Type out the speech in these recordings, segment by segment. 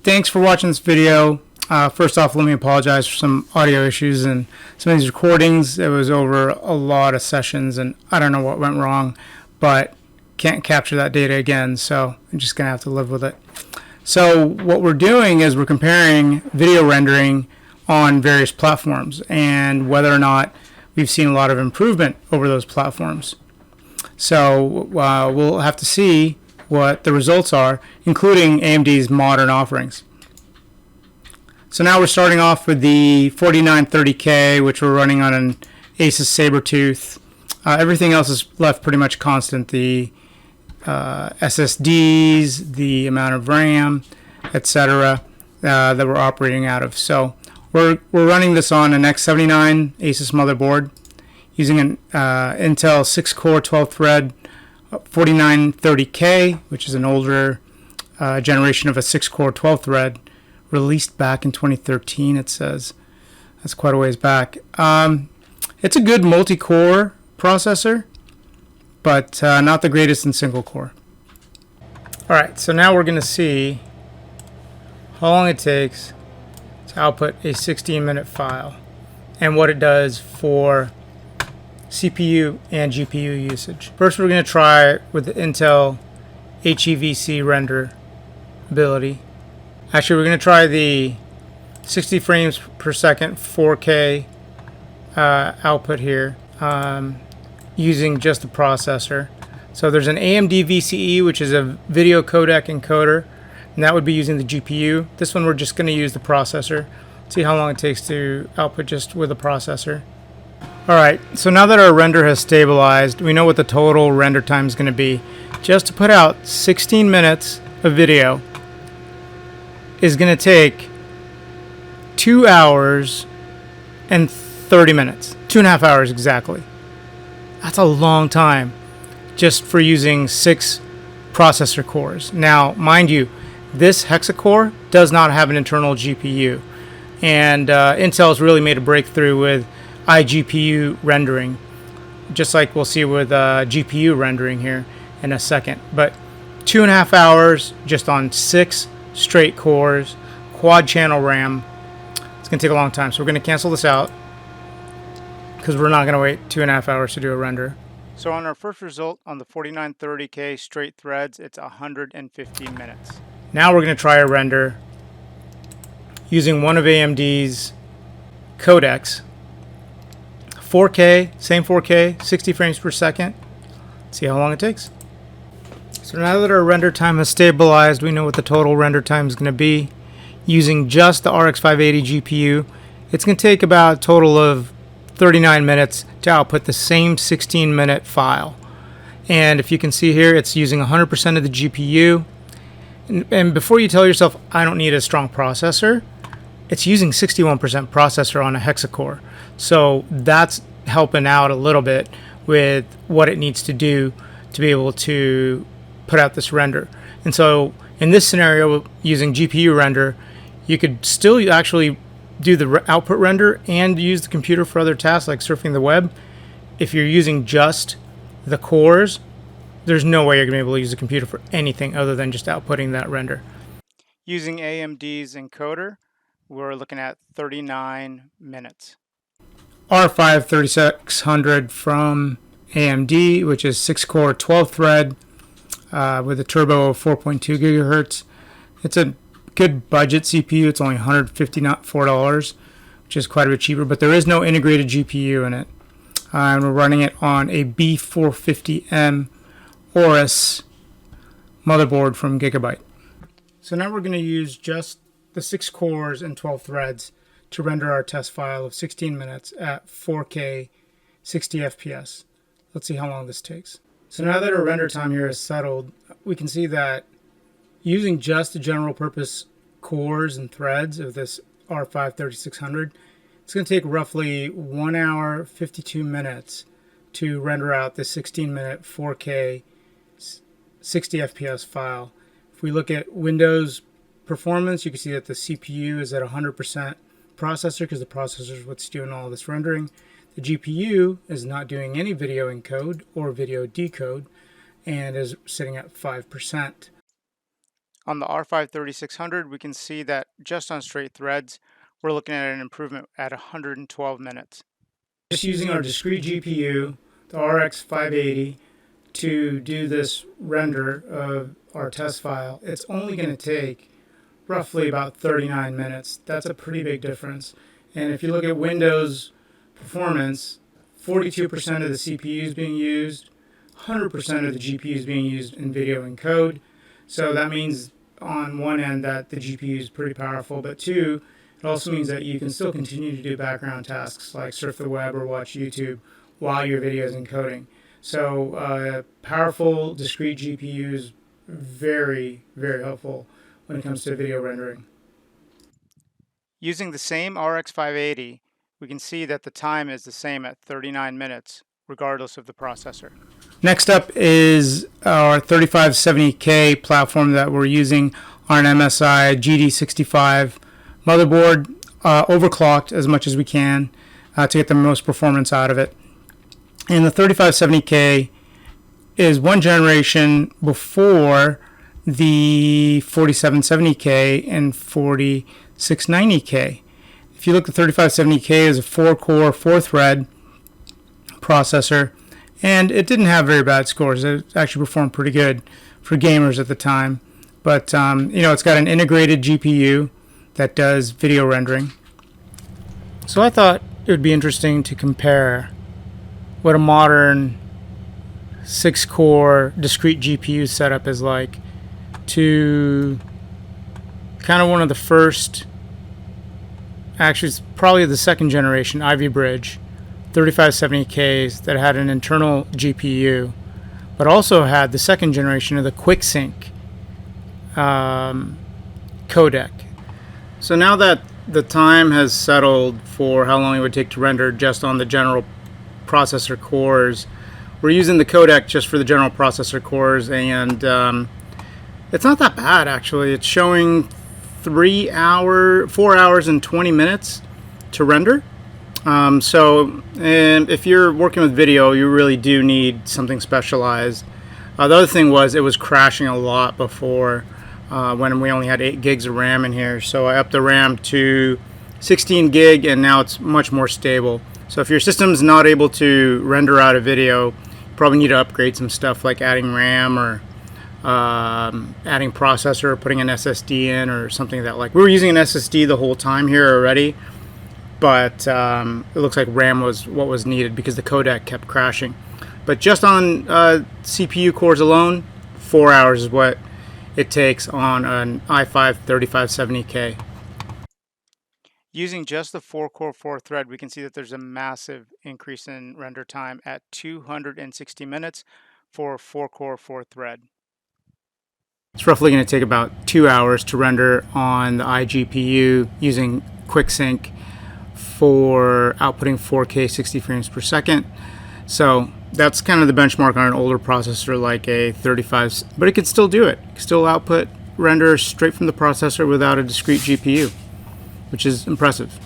Thanks for watching this video. First off, let me apologize for some audio issues and some of these recordings. It was over a lot of sessions and I don't know what went wrong, but can't capture that data again, so I'm just gonna have to live with it. So what we're doing is we're comparing video rendering on various platforms and whether or not we've seen a lot of improvement over those platforms. So we'll have to see what the results are, including AMD's modern offerings. So now we're starting off with the 4930K, which we're running on an Asus Sabertooth. Everything else is left pretty much constant. The SSDs, the amount of RAM, etc. That we're operating out of. So we're running this on an X79 Asus motherboard using an Intel 6-core 12-thread 4930K, which is an older generation of a 6-core 12-thread, released back in 2013, it says. That's quite a ways back. It's a good multi-core processor, but not the greatest in single-core. Alright, so now we're going to see how long it takes to output a 16-minute file and what it does for CPU and GPU usage. First, we're going to try with the Intel HEVC render ability. Actually, we're going to try the 60 frames per second 4K output here using just the processor. So there's an AMD VCE, which is a video codec encoder, and that would be using the GPU. This one we're just going to use the processor. See how long it takes to output just with the processor. Alright, so now that our render has stabilized, we know what the total render time is going to be. Just to put out 16 minutes of video is going to take 2 hours and 30 minutes. 2.5 hours exactly. That's a long time just for using 6 processor cores. Now, mind you, this hexa-core does not have an internal GPU. And Intel's really made a breakthrough with iGPU rendering, just like we'll see with GPU rendering here in a second. But 2.5 hours just on 6 straight cores, quad channel RAM. It's going to take a long time, so we're going to cancel this out because we're not going to wait 2.5 hours to do a render. So on our first result on the 4930K straight threads, it's 115 minutes. Now we're going to try a render using one of AMD's codecs. 4K, same 4K, 60 frames per second. See how long it takes. So now that our render time has stabilized, we know what the total render time is going to be. Using just the RX 580 GPU, it's going to take about a total of 39 minutes to output the same 16-minute file. And if you can see here, it's using 100% of the GPU. And before you tell yourself, I don't need a strong processor, it's using 61% processor on a hexa-core. So that's helping out a little bit with what it needs to do to be able to put out this render. And so in this scenario, using GPU render, you could still actually do the output render and use the computer for other tasks like surfing the web. If you're using just the cores, there's no way you're going to be able to use the computer for anything other than just outputting that render. Using AMD's encoder, we're looking at 39 minutes. R5 3600 from AMD, which is 6-core 12-thread with a turbo of 4.2 gigahertz. It's a good budget CPU. It's only $154, which is quite a bit cheaper, but there is no integrated GPU in it. And we're running it on a B450M Aorus motherboard from Gigabyte. So now we're going to use just the 6 cores and 12 threads to render our test file of 16 minutes at 4K 60 FPS. Let's see how long this takes. So now that our render time here is settled, we can see that using just the general purpose cores and threads of this R5 3600, it's going to take roughly 1 hour 52 minutes to render out the 16-minute 4K 60 FPS file. If we look at Windows performance, you can see that the CPU is at 100% processor because the processor is what's doing all this rendering. The GPU is not doing any video encode or video decode and is sitting at 5%. On the R5 3600, we can see that just on straight threads, we're looking at an improvement at 112 minutes. Just using our discrete GPU, the RX 580, to do this render of our test file, it's only going to take roughly about 39 minutes. That's a pretty big difference. And if you look at Windows performance, 42% of the CPU is being used, 100% of the GPU is being used in video encode. So that means on one end that the GPU is pretty powerful, but two, it also means that you can still continue to do background tasks like surf the web or watch YouTube while your video is encoding. So powerful discrete GPU is very, very helpful when it comes to video rendering. Using the same RX 580, we can see that the time is the same at 39 minutes, regardless of the processor. Next up is our 3570K platform that we're using on an MSI GD65 motherboard, overclocked as much as we can to get the most performance out of it. And the 3570K is one generation before the 4770K and 4690K. If you look at the 3570K is a 4-core, 4-thread processor, and it didn't have very bad scores. It actually performed pretty good for gamers at the time. But it's got an integrated GPU that does video rendering. So I thought it would be interesting to compare what a modern 6-core discrete GPU setup is like to kind of one of the first, actually it's probably the second generation Ivy Bridge 3570Ks that had an internal GPU, but also had the second generation of the Quicksync codec. So now that the time has settled for how long it would take to render just on the general processor cores, we're using the codec just for the general processor cores, and it's not that bad actually. It's showing 4 hours and 20 minutes to render. And if you're working with video, you really do need something specialized. The other thing was it was crashing a lot before when we only had 8 gigs of RAM in here. So I upped the RAM to 16 gig, and now it's much more stable. So if your system's not able to render out a video, you probably need to upgrade some stuff like adding RAM or adding processor, or putting an SSD in or something like that. Like we were using an SSD the whole time here already, but it looks like RAM was what was needed because the codec kept crashing. But just on CPU cores alone, 4 hours is what it takes on an i5 3570K. Using just the 4-core 4-thread, we can see that there's a massive increase in render time at 260 minutes for a 4-core 4-thread. It's roughly going to take about 2 hours to render on the iGPU using Quicksync for outputting 4K 60 frames per second. So that's kind of the benchmark on an older processor like a 35, but it could still do it. It could still output render straight from the processor without a discrete GPU, which is impressive.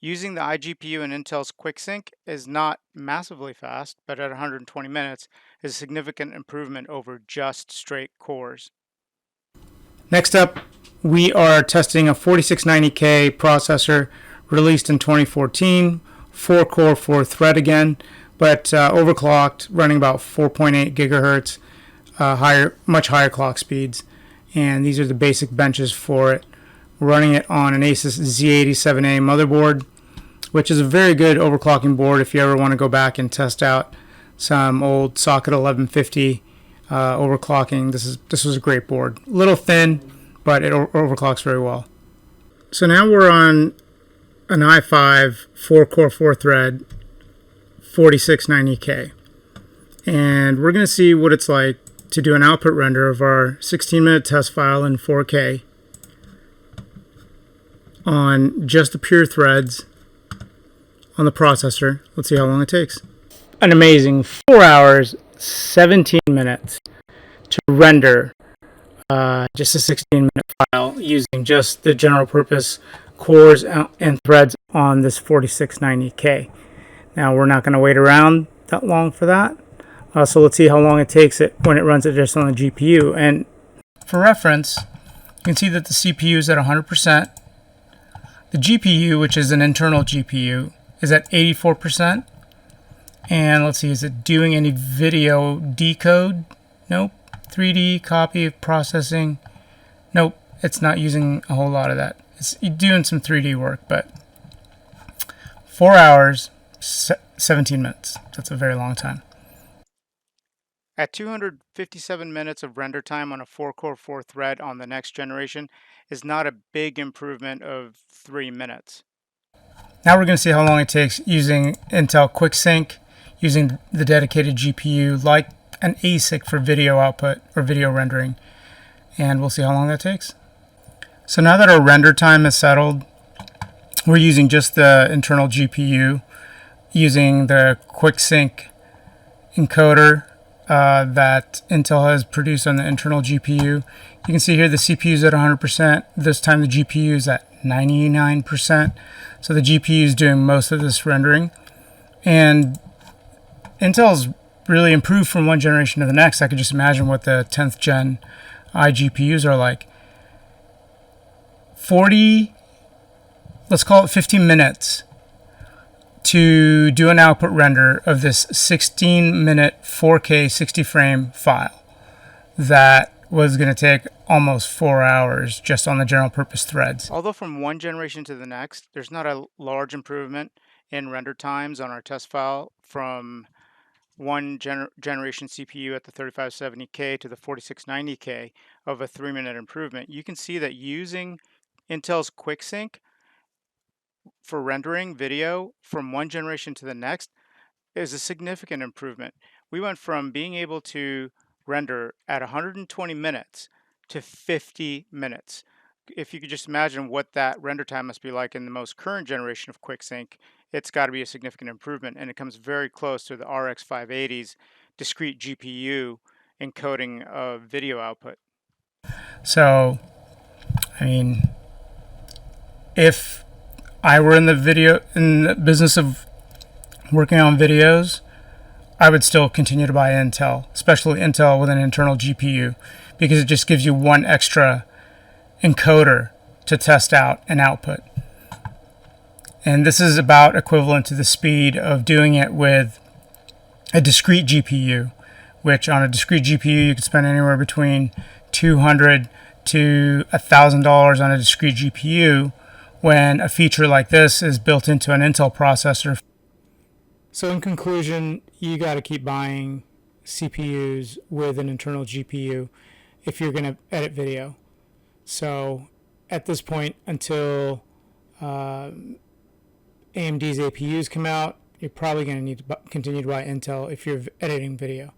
Using the iGPU and Intel's Quicksync is not massively fast, but at 120 minutes is a significant improvement over just straight cores. Next up, we are testing a 4690K processor released in 2014, 4-core, 4-thread again, but overclocked, running about 4.8 gigahertz, much higher clock speeds. And these are the basic benches for it. We're running it on an Asus Z87A motherboard, which is a very good overclocking board if you ever want to go back and test out some old socket 1150 overclocking. This was a great board. A little thin, but it overclocks very well. So now we're on an i5 4-core 4-thread 4690K, and we're going to see what it's like to do an output render of our 16-minute test file in 4K on just the pure threads on the processor. Let's see how long it takes. An amazing 4 hours, 17 minutes to render just a 16-minute file using just the general purpose cores and threads on this 4690K. Now we're not going to wait around that long for that. So let's see how long it takes it when it runs it just on the GPU. And For reference, you can see that the CPU is at 100%. The GPU, which is an internal GPU, is at 84%. And let's see, is it doing any video decode? Nope. 3D copy processing? Nope. It's not using a whole lot of that. It's doing some 3D work, but 4 hours, 17 minutes. That's a very long time. At 257 minutes of render time on a 4-core 4-thread on the next generation is not a big improvement of 3 minutes. Now we're going to see how long it takes using Intel Quicksync, using the dedicated GPU like an ASIC for video output or video rendering. And we'll see how long that takes. So now that our render time is settled, we're using just the internal GPU, using the Quicksync encoder that Intel has produced on the internal GPU. You can see here the CPU is at 100%. This time the GPU is at 99%. So the GPU is doing most of this rendering. And Intel's really improved from one generation to the next. I could just imagine what the 10th gen iGPUs are like. 40, let's call it 15 minutes to do an output render of this 16-minute 4K 60 frame file that was going to take almost 4 hours just on the general purpose threads. Although from one generation to the next, there's not a large improvement in render times on our test file from one generation CPU at the 3570K to the 4690K of a 3-minute improvement. You can see that using Intel's Quicksync for rendering video from one generation to the next is a significant improvement. We went from being able to render at 120 minutes to 50 minutes. If you could just imagine what that render time must be like in the most current generation of Quicksync, it's got to be a significant improvement, and it comes very close to the RX 580's discrete GPU encoding of video output. So, I mean, if I were in the business of working on videos, I would still continue to buy Intel, especially Intel with an internal GPU, because it just gives you one extra encoder to test out an output. And this is about equivalent to the speed of doing it with a discrete GPU, which on a discrete GPU you could spend anywhere between $200 to $1,000 on a discrete GPU, when a feature like this is built into an Intel processor. So in conclusion, you got to keep buying CPUs with an internal GPU if you're going to edit video. So at this point, until AMD's APUs come out, you're probably going to need to continue to buy Intel if you're editing video.